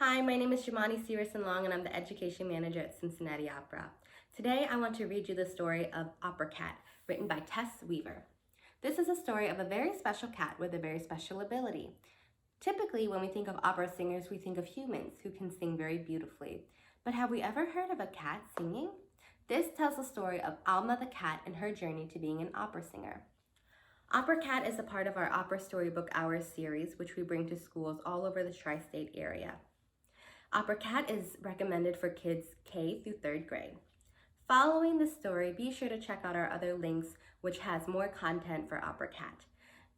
Hi, my name is Jamani Severson Long and I'm the Education Manager at Cincinnati Opera. Today I want to read you the story of Opera Cat, written by Tess Weaver. This is a story of a very special cat with a very special ability. Typically, when we think of opera singers, we think of humans who can sing very beautifully. But have we ever heard of a cat singing? This tells the story of Alma the cat and her journey to being an opera singer. Opera Cat is a part of our Opera Storybook Hour series, which we bring to schools all over the tri-state area. Opera Cat is recommended for kids K through 3rd grade. Following the story, be sure to check out our other links, which has more content for Opera Cat.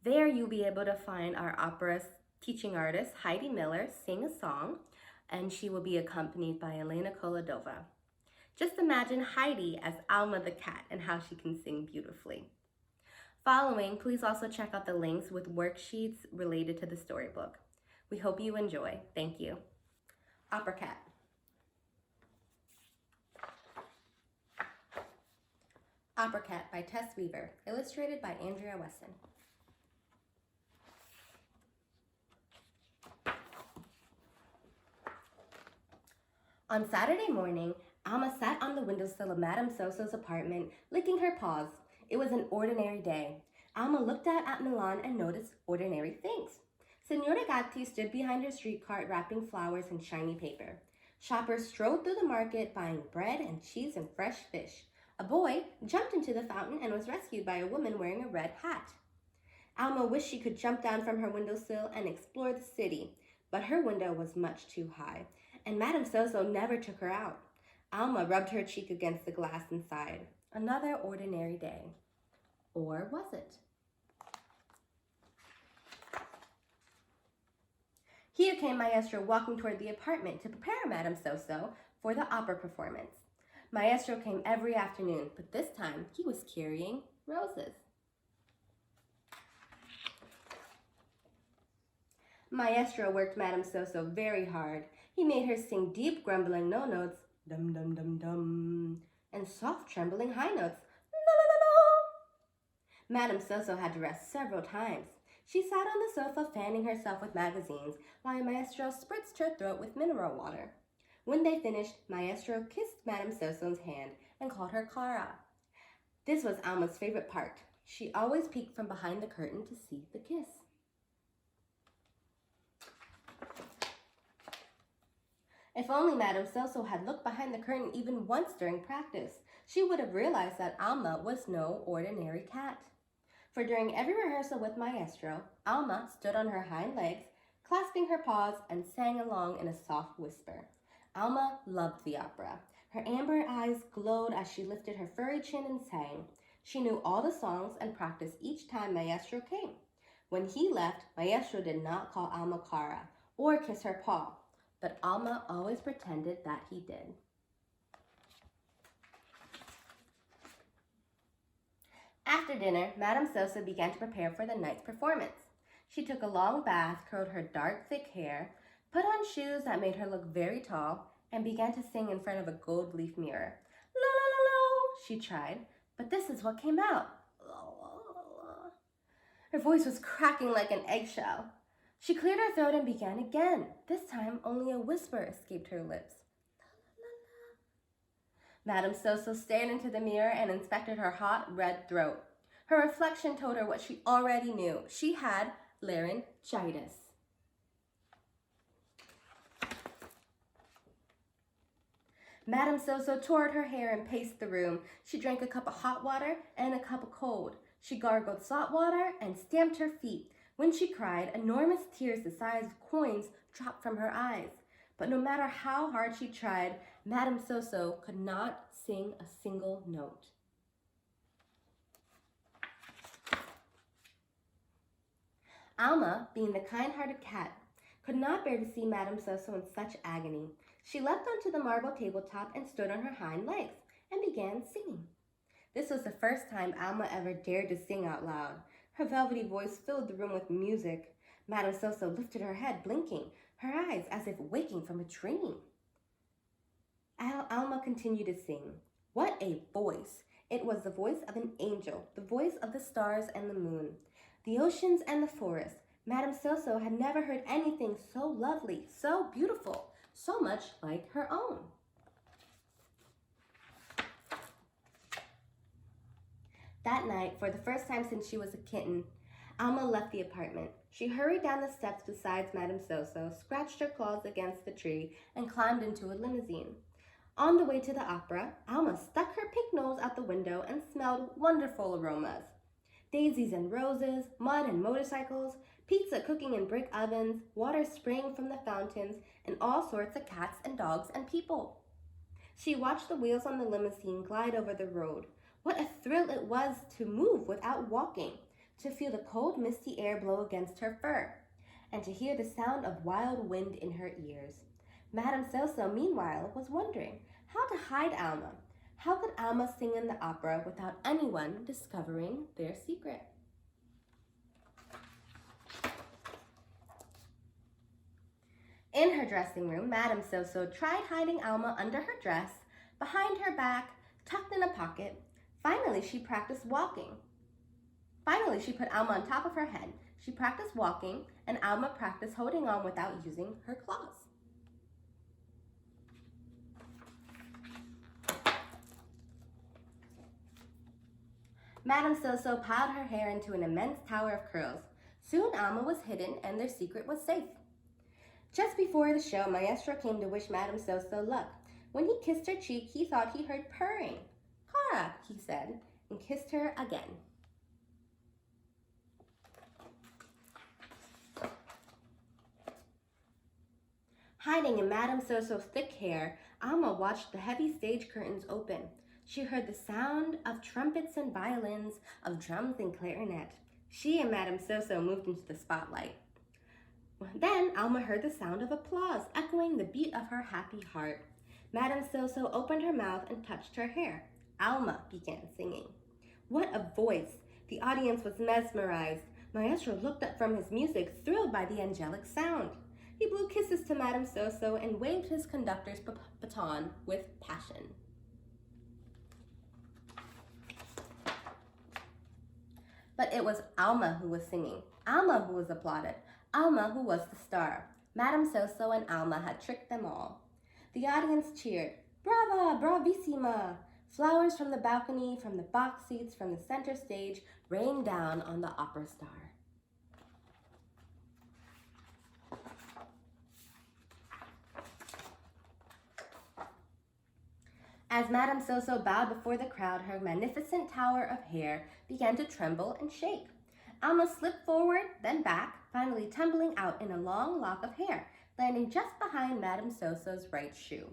There you'll be able to find our opera teaching artist, Heidi Miller, sing a song, and she will be accompanied by Elena Koladova. Just imagine Heidi as Alma the cat and how she can sing beautifully. Following, please also check out the links with worksheets related to the storybook. We hope you enjoy. Thank you. Opera Cat. Opera Cat by Tess Weaver, illustrated by Andrea Wesson. On Saturday morning, Alma sat on the windowsill of Madame Soso's apartment, licking her paws. It was an ordinary day. Alma looked out at Milan and noticed ordinary things. Signora Gatti stood behind her street cart wrapping flowers in shiny paper. Shoppers strolled through the market buying bread and cheese and fresh fish. A boy jumped into the fountain and was rescued by a woman wearing a red hat. Alma wished she could jump down from her windowsill and explore the city, but her window was much too high, and Madame Soso never took her out. Alma rubbed her cheek against the glass and sighed. Another ordinary day. Or was it? Here came Maestro walking toward the apartment to prepare Madame Soso for the opera performance. Maestro came every afternoon, but this time he was carrying roses. Maestro worked Madame Soso very hard. He made her sing deep grumbling no notes, dum dum dum dum, and soft trembling high notes, la la la la. Madame Soso had to rest several times. She sat on the sofa fanning herself with magazines while Maestro spritzed her throat with mineral water. When they finished, Maestro kissed Madame Soso's hand and called her Clara. This was Alma's favorite part. She always peeked from behind the curtain to see the kiss. If only Madame Soso had looked behind the curtain even once during practice, she would have realized that Alma was no ordinary cat. For during every rehearsal with Maestro, Alma stood on her hind legs, clasping her paws, and sang along in a soft whisper. Alma loved the opera. Her amber eyes glowed as she lifted her furry chin and sang. She knew all the songs and practiced each time Maestro came. When he left, Maestro did not call Alma Clara or kiss her paw, but Alma always pretended that he did. After dinner, Madame Soso began to prepare for the night's performance. She took a long bath, curled her dark, thick hair, put on shoes that made her look very tall, and began to sing in front of a gold leaf mirror. La la la la, she tried, but this is what came out. La, la, la, la. Her voice was cracking like an eggshell. She cleared her throat and began again. This time, only a whisper escaped her lips. Madame Soso stared into the mirror and inspected her hot, red throat. Her reflection told her what she already knew. She had laryngitis. Madame Soso tore at her hair and paced the room. She drank a cup of hot water and a cup of cold. She gargled salt water and stamped her feet. When she cried, enormous tears the size of coins dropped from her eyes. But no matter how hard she tried, Madame Soso could not sing a single note. Alma, being the kind-hearted cat, could not bear to see Madame Soso in such agony. She leapt onto the marble tabletop and stood on her hind legs and began singing. This was the first time Alma ever dared to sing out loud. Her velvety voice filled the room with music. Madame Soso lifted her head, blinking, her eyes as if waking from a dream. Alma continued to sing. What a voice! It was the voice of an angel, the voice of the stars and the moon, the oceans and the forest. Madame Soso had never heard anything so lovely, so beautiful. so much like her own. That night, for the first time since she was a kitten, Alma left the apartment. She hurried down the steps beside Madame So-So, scratched her claws against the tree, and climbed into a limousine. On the way to the opera, Alma stuck her pink nose out the window and smelled wonderful aromas. Daisies and roses, mud and motorcycles, pizza cooking in brick ovens, water spraying from the fountains, and all sorts of cats and dogs and people. She watched the wheels on the limousine glide over the road. What a thrill it was to move without walking, to feel the cold, misty air blow against her fur, and to hear the sound of wild wind in her ears. Madame So-So, meanwhile, was wondering how to hide Alma. How could Alma sing in the opera without anyone discovering their secret? In her dressing room, Madame So-So tried hiding Alma under her dress, behind her back, tucked in a pocket. Finally, she practiced walking. Finally, she put Alma on top of her head. She practiced walking, and Alma practiced holding on without using her claws. Madame So-So piled her hair into an immense tower of curls. Soon Alma was hidden, and their secret was safe. Just before the show, Maestro came to wish Madame So-So luck. When he kissed her cheek, he thought he heard purring. "Cara," he said, and kissed her again. Hiding in Madame So-So's thick hair, Alma watched the heavy stage curtains open. She heard the sound of trumpets and violins, of drums and clarinet. She and Madame So-So moved into the spotlight. Then Alma heard the sound of applause, echoing the beat of her happy heart. Madame So-So opened her mouth and touched her hair. Alma began singing. What a voice! The audience was mesmerized. Maestro looked up from his music, thrilled by the angelic sound. He blew kisses to Madame So-So and waved his conductor's baton with passion. But it was Alma who was singing, Alma who was applauded, Alma who was the star. Madame So-So and Alma had tricked them all. The audience cheered, "Brava, bravissima!" Flowers from the balcony, from the box seats, from the center stage rained down on the opera star. As Madame So-So bowed before the crowd, her magnificent tower of hair began to tremble and shake. Alma slipped forward, then back, finally tumbling out in a long lock of hair, landing just behind Madame So-So's right shoe.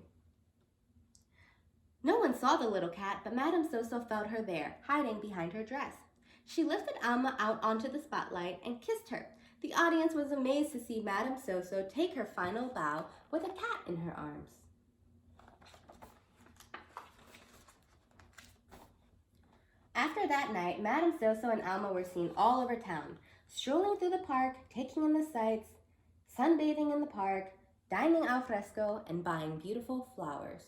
No one saw the little cat, but Madame So-So felt her there, hiding behind her dress. She lifted Alma out onto the spotlight and kissed her. The audience was amazed to see Madame So-So take her final bow with a cat in her arms. After that night, Madame So-So and Alma were seen all over town, strolling through the park, taking in the sights, sunbathing in the park, dining al fresco, and buying beautiful flowers.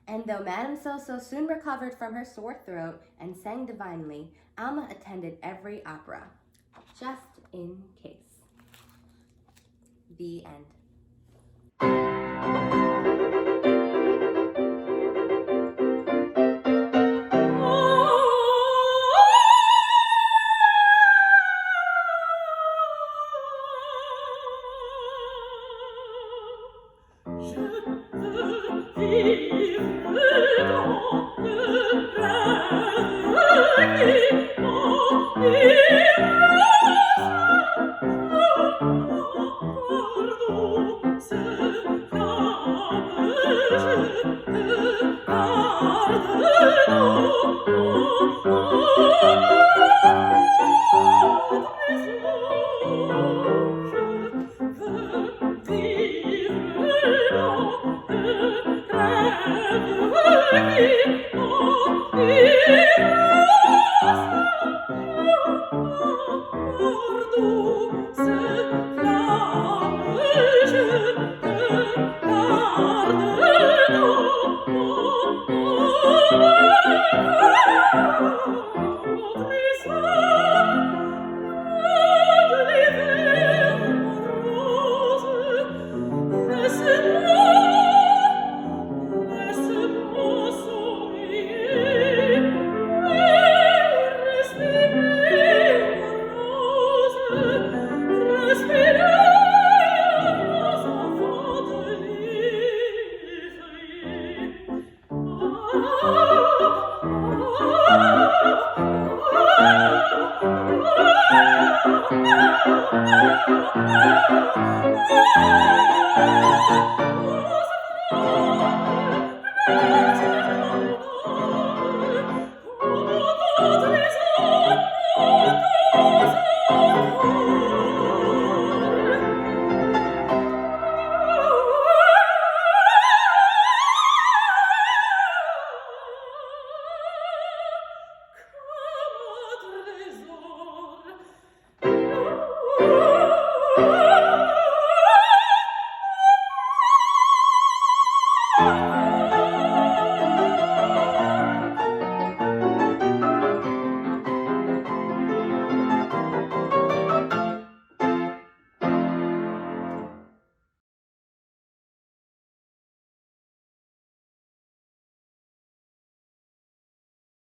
And though Madame So-So soon recovered from her sore throat and sang divinely, Alma attended every opera, just in case. The end. Oh,